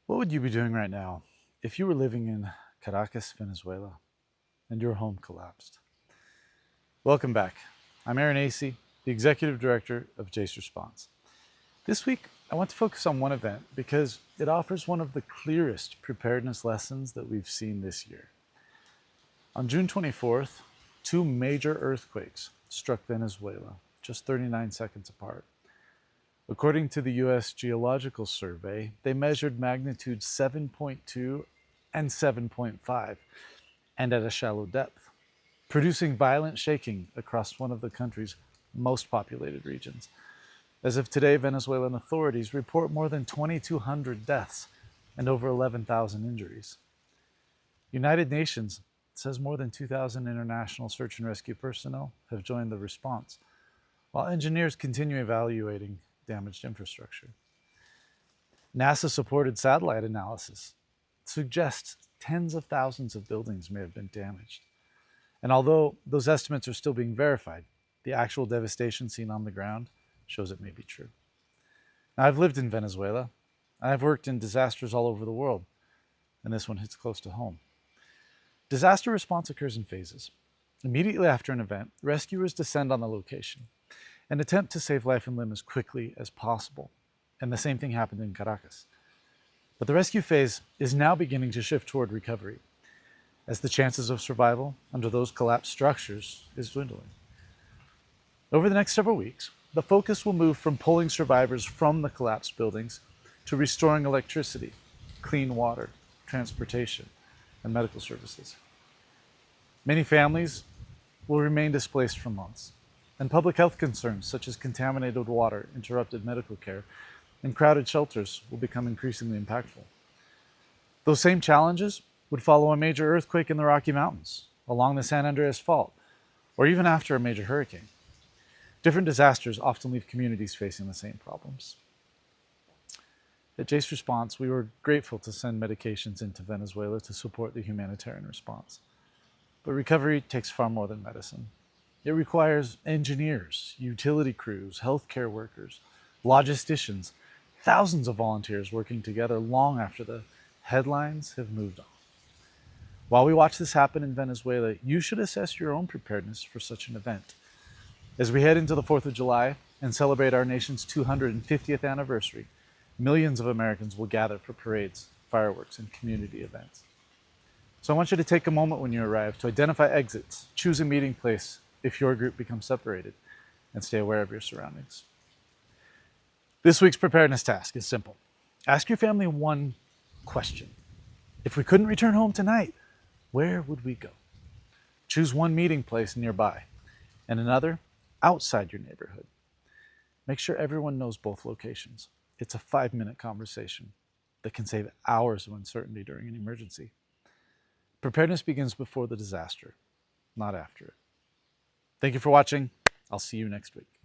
What would you be doing right now if you were living in Caracas, Venezuela, and your home collapsed? Welcome back. I'm Asay, the Executive Director of Jase Response. This week, I want to focus on one event because it offers one of the clearest preparedness lessons that we've seen this year. On June 24th, two major earthquakes struck Venezuela, just 39 seconds apart. According to the U.S. Geological Survey, they measured magnitude 7.2 and 7.5, and at a shallow depth, producing violent shaking across one of the country's most populated regions. As of today, Venezuelan authorities report more than 2,200 deaths and over 11,000 injuries. United Nations says more than 2,000 international search and rescue personnel have joined the response, while engineers continue evaluating damaged infrastructure. NASA-supported satellite analysis suggests tens of thousands of buildings may have been damaged. And although those estimates are still being verified, the actual devastation seen on the ground shows it may be true. Now, I've lived in Venezuela. I've worked in disasters all over the world, and this one hits close to home. Disaster response occurs in phases. Immediately after an event, rescuers descend on the location and attempt to save life and limb as quickly as possible. And the same thing happened in Caracas. But the rescue phase is now beginning to shift toward recovery, as the chances of survival under those collapsed structures is dwindling. Over the next several weeks, the focus will move from pulling survivors from the collapsed buildings to restoring electricity, clean water, transportation, and medical services. Many families will remain displaced for months, and public health concerns such as contaminated water, interrupted medical care, and crowded shelters will become increasingly impactful. Those same challenges would follow a major earthquake in the Rocky Mountains, along the San Andreas Fault, or even after a major hurricane. Different disasters often leave communities facing the same problems. At Jase Response, we were grateful to send medications into Venezuela to support the humanitarian response. But recovery takes far more than medicine. It requires engineers, utility crews, healthcare workers, logisticians, thousands of volunteers working together long after the headlines have moved on. While we watch this happen in Venezuela, you should assess your own preparedness for such an event. As we head into the 4th of July and celebrate our nation's 250th anniversary, millions of Americans will gather for parades, fireworks, and community events. So I want you to take a moment when you arrive to identify exits, choose a meeting place if your group becomes separated, and stay aware of your surroundings. This week's preparedness task is simple. Ask your family one question. If we couldn't return home tonight, where would we go? Choose one meeting place nearby and another outside your neighborhood. Make sure everyone knows both locations. It's a 5-minute conversation that can save hours of uncertainty during an emergency. Preparedness begins before the disaster, not after it. Thank you for watching. I'll see you next week.